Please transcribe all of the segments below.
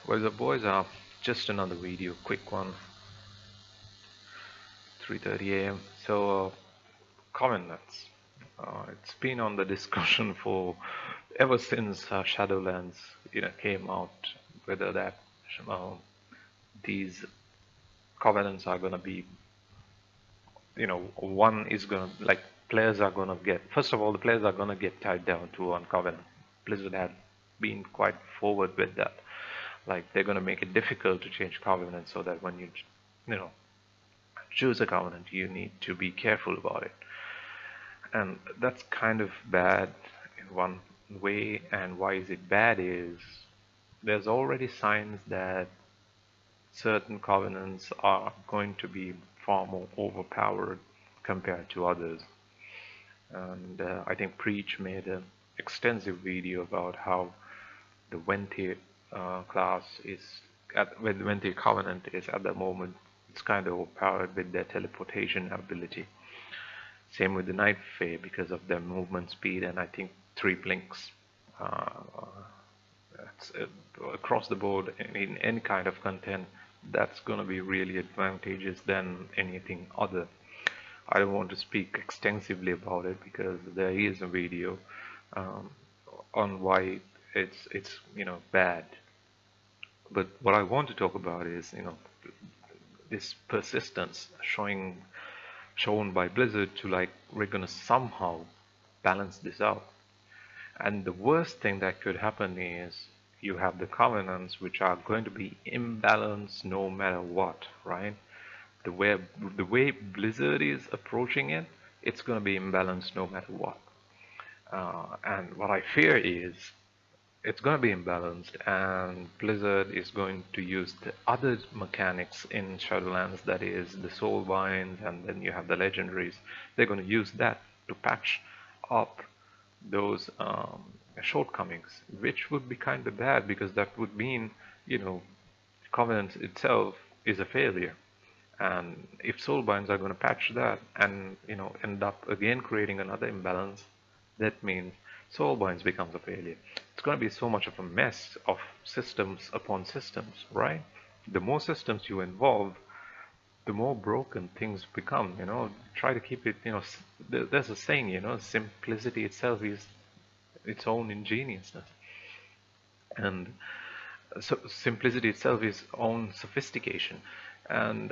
Well, the boys are just another video, quick one, 3:30 a.m. So, Covenants. It's been on the discussion for ever since Shadowlands, came out. Whether that uh, these covenants are gonna be, one is gonna like players are gonna get. First of all, the players are gonna get tied down to one covenant. Blizzard had been quite forward with that. Like they're gonna make it difficult to change covenants so that when you know choose a covenant, you need to be careful about it. And that's kind of bad in one way. And why is it bad is there's already signs that certain covenants are going to be far more overpowered compared to others. And I think Preach made an extensive video about how the Venti class is when Venti Covenant is at the moment, it's kind of overpowered with their teleportation ability. Same with the Night Fae because of their movement speed and I think three blinks. Uh, Across the board in any kind of content, that's going to be really advantageous than anything other. I don't want to speak extensively about it because there is a video um, on why it's bad. But what I want to talk about is this persistence shown by Blizzard to like we're gonna somehow balance this out. And the worst thing that could happen is you have the covenants which are going to be imbalanced no matter what, right? The way Blizzard is approaching it, it's going to be imbalanced no matter what. And what I fear is it's going to be imbalanced, and Blizzard is going to use the other mechanics in Shadowlands, that is the soul binds, and then you have the legendaries. They're going to use that to patch up those shortcomings, which would be kind of bad because that would mean, you know, Covenant itself is a failure. And if soulbinds are going to patch that and end up again creating another imbalance, that means soulbinds becomes a failure. It's going to be so much of a mess of systems upon systems, right? The more systems you involve, the more broken things become. Try to keep it. There's a saying. Simplicity itself is its own ingeniousness, and so simplicity itself is own sophistication. And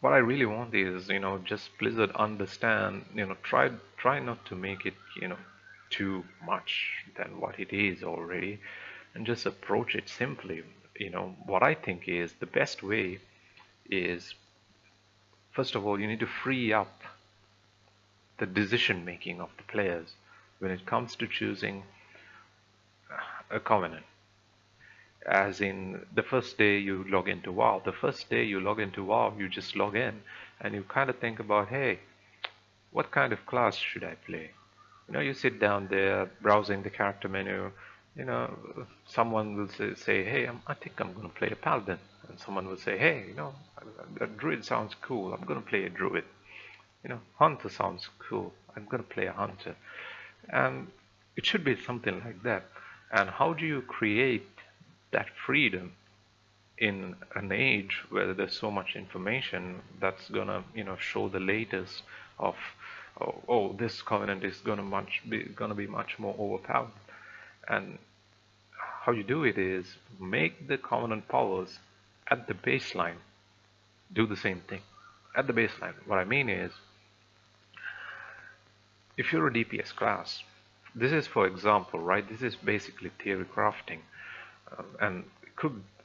what I really want is, just Blizzard understand, try not to make it, too much than what it is already, and just approach it simply. What I think is the best way is, first of all, you need to free up the decision making of the players when it comes to choosing a covenant. As in the first day you log into WoW. The first day you log into WoW, you just log in and you kind of think about, hey, what kind of class should I play? You sit down there browsing the character menu. Someone will say hey, I think I'm going to play a paladin. And someone will say, hey, a druid sounds cool. I'm going to play a druid. Hunter sounds cool. I'm going to play a hunter. And it should be something like that. And how do you create that freedom in an age where there's so much information that's gonna show the latest of this covenant is gonna be much more overpowered. And how you do it is make the covenant powers at the baseline do the same thing at the baseline. What I mean is, if you're a DPS class, this is for example, right? This is basically theory crafting. And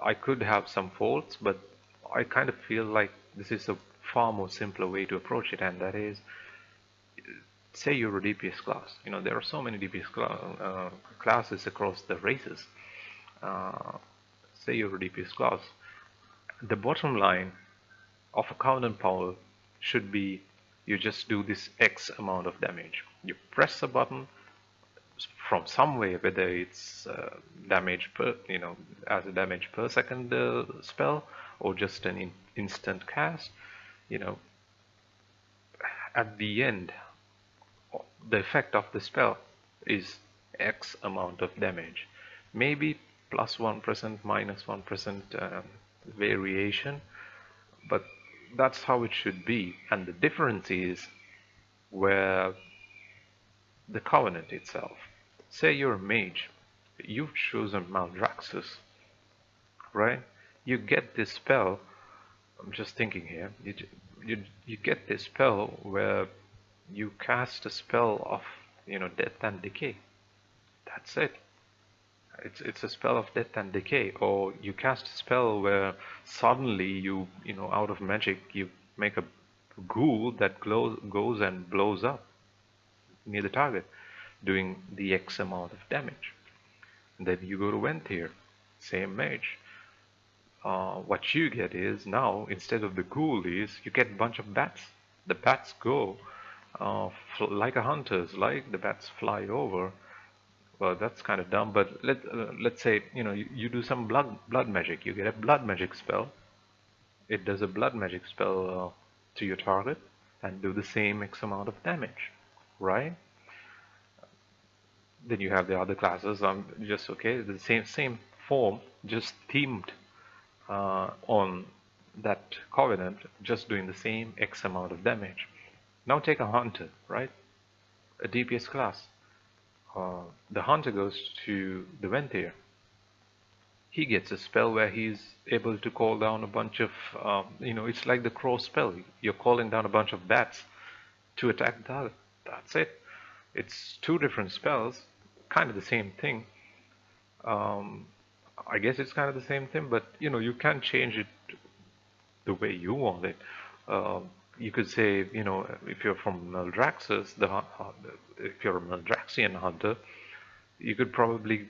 I could have some faults, but I kind of feel like this is a far more simpler way to approach it, and that is, say you're a DPS class. There are so many DPS classes across the races. Uh, Say you're a DPS class. The bottom line of a covenant power should be you just do this X amount of damage. You press a button from somewhere, whether it's damage per, as a damage per second spell or just an instant cast, you know, at the end, the effect of the spell is X amount of damage. maybe plus 1%, minus 1% variation, but that's how it should be. And the difference is where the covenant itself. Say you're a mage, you've chosen Maldraxxus, right? You get this spell. I'm just thinking here. You get this spell where you cast a spell of death and decay. That's it. It's a spell of death and decay. Or you cast a spell where suddenly out of magic you make a ghoul that goes and blows up near the target, doing the X amount of damage. And then you go to Venthyr, same mage. What you get is now, instead of the ghoulies, you get a bunch of bats. The bats go like a hunter's, like the bats fly over. Well, that's kind of dumb, but let's say you do some blood magic. You get a blood magic spell. It does a blood magic spell to your target and do the same X amount of damage, right? Then you have the other classes. Just okay, the same form, just themed on that covenant, just doing the same X amount of damage. Now take a hunter, right? A DPS class. The hunter goes to the Venthyr. He gets a spell where he's able to call down a bunch of, it's like the crow spell. You're calling down a bunch of bats to attack the target. That's it. It's two different spells, kind of the same thing. I guess it's kind of the same thing, but you can change it the way you want it. You could say, if you're from Maldraxxus, if you're a Maldraxxian hunter, you could probably,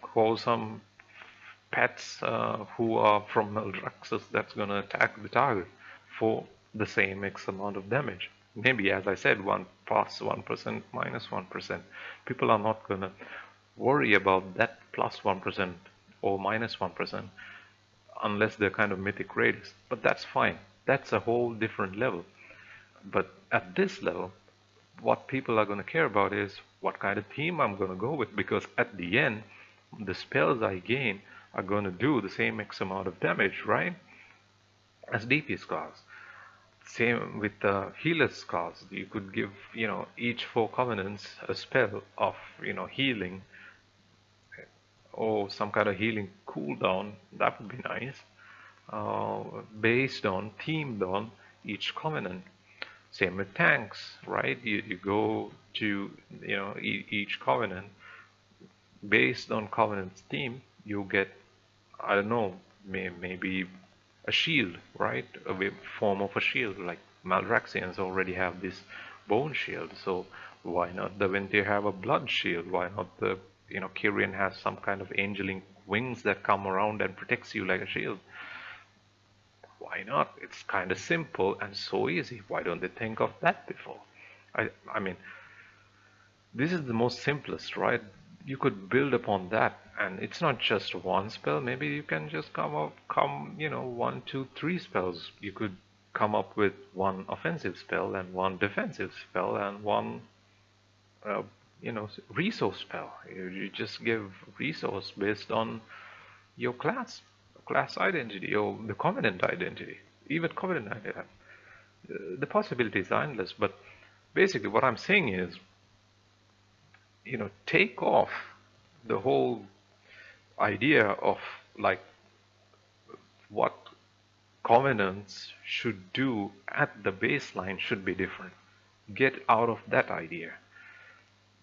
call some pets who are from Maldraxxus that's going to attack the target for the same X amount of damage. Maybe, as I said, 1 plus 1%, minus 1%. People are not going to worry about that plus 1% or minus 1% unless they're kind of mythic raiders. But that's fine. That's a whole different level. But at this level, what people are going to care about is what kind of theme I'm going to go with, because at the end, the spells I gain are going to do the same X amount of damage, right? As DPS class. Same with the healer's class. You could give, each 4 covenants a spell of, healing, or some kind of healing cooldown. That would be nice. Based on, themed on each covenant. Same with tanks, right? You go to each covenant based on covenant's theme. You get, I don't know, maybe a shield, right? A form of a shield. Like Maldraxxians already have this bone shield, so why not the Venthyr have a blood shield? Why not the Kyrian has some kind of angeling wings that come around and protects you like a shield? Why not? It's kind of simple and so easy. Why don't they think of that before? I mean, this is the most simplest, right? You could build upon that, and it's not just one spell. Maybe you can just come 1, 2, 3 spells. You could come up with one offensive spell and one defensive spell and one resource spell. You just give resource based on your class identity, or the covenant identity, even covenant identity. The possibilities are endless, but basically what I'm saying is, take off the whole idea of like what covenants should do at the baseline should be different. Get out of that idea.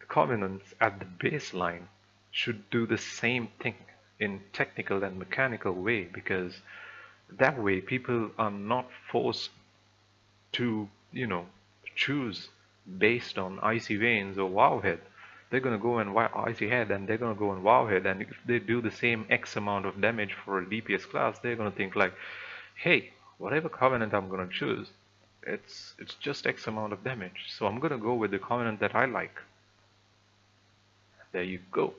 The covenants at the baseline should do the same thing in technical and mechanical way, because that way people are not forced to choose based on Icy Veins or Wowhead. They're going to go and Icy Head, and they're going to go and Wowhead, and if they do the same X amount of damage for a DPS class, they're going to think like, hey, whatever covenant I'm going to choose, it's just X amount of damage, so I'm going to go with the covenant that I like. There you go.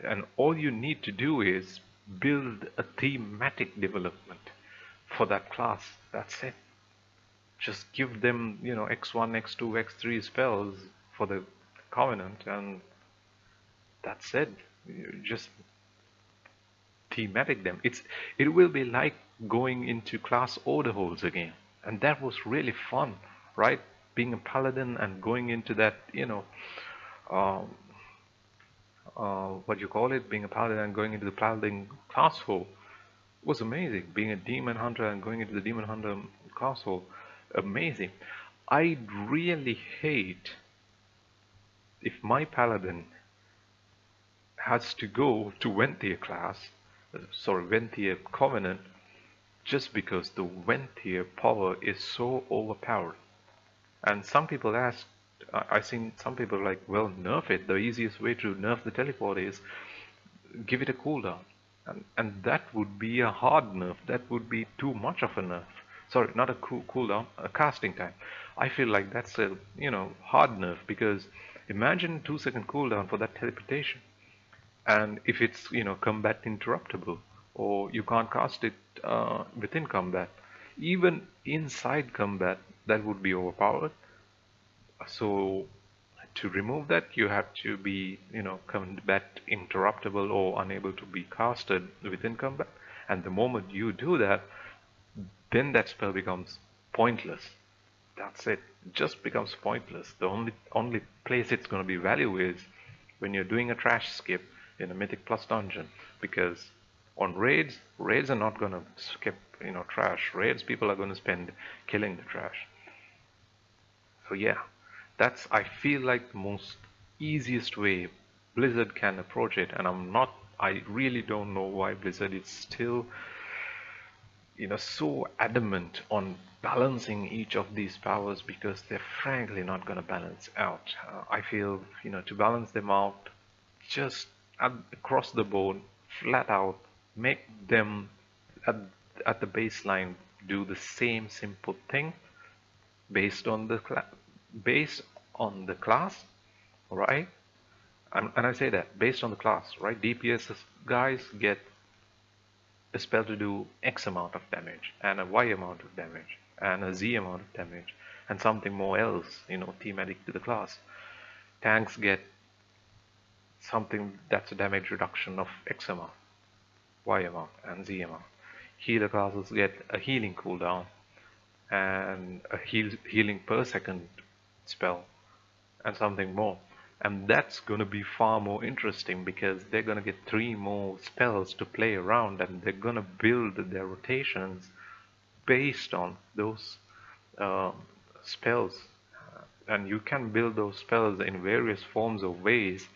And all you need to do is build a thematic development for that class. That's it. Just give them, X1, X2, X3 spells for the covenant, and that's it. just thematic them. It will be like going into class order holes again, and that was really fun, right? Being a paladin and going into that, um, what you call it, being a paladin and going into the paladin class hole was amazing. Being a demon hunter and going into the demon hunter class hole, amazing. I really hate if my paladin has to go to Venthyr class, Venthyr Covenant, just because the Venthyr power is so overpowered. And some people ask, I've seen some people like, well, nerf it. The easiest way to nerf the teleport is give it a cooldown. And that would be a hard nerf. That would be too much of a nerf. Sorry, not a cooldown, a casting time. I feel like that's a, hard nerf, because imagine 2-second cooldown for that teleportation. And if it's, combat interruptible, or you can't cast it within combat, even inside combat, that would be overpowered. So to remove that, you have to be, combat interruptible or unable to be casted within combat. And the moment you do that, then that spell becomes pointless. That's it. It just becomes pointless. The only place it's going to be value is when you're doing a trash skip in a Mythic Plus dungeon, because on raids are not going to skip, trash. Raids, people are going to spend killing the trash. So yeah, that's, I feel like, the most easiest way Blizzard can approach it, and I really don't know why Blizzard is still, so adamant on balancing each of these powers, because they're frankly not going to balance out. I feel, to balance them out, just across the board, flat out, make them at, at the baseline do the same simple thing based on the class, right? And I say that based on the class, right? DPS guys get a spell to do X amount of damage, and a Y amount of damage, and a Z amount of damage, and something more else, thematic to the class. Tanks get something that's a damage reduction of X amount, Y amount, and Z amount. Healer classes get a healing cooldown and a healing per second spell and something more. And that's going to be far more interesting, because they're going to get 3 more spells to play around, and they're going to build their rotations based on those spells. And you can build those spells in various forms or ways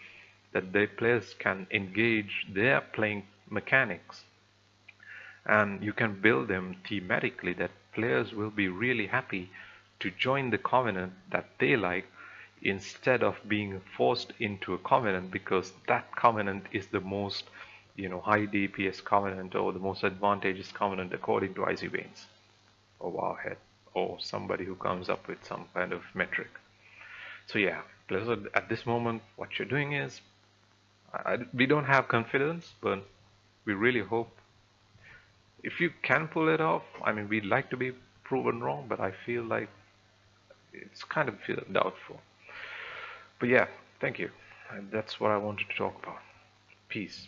that the players can engage their playing mechanics. And you can build them thematically that players will be really happy to join the covenant that they like, instead of being forced into a covenant because that covenant is the most, high DPS covenant, or the most advantageous covenant according to Icy Veins or Wowhead or somebody who comes up with some kind of metric. So yeah, Blizzard, at this moment, what you're doing is, we don't have confidence, but we really hope if you can pull it off. I mean, we'd like to be proven wrong, but I feel like it's kind of doubtful. But yeah, thank you. And that's what I wanted to talk about. Peace.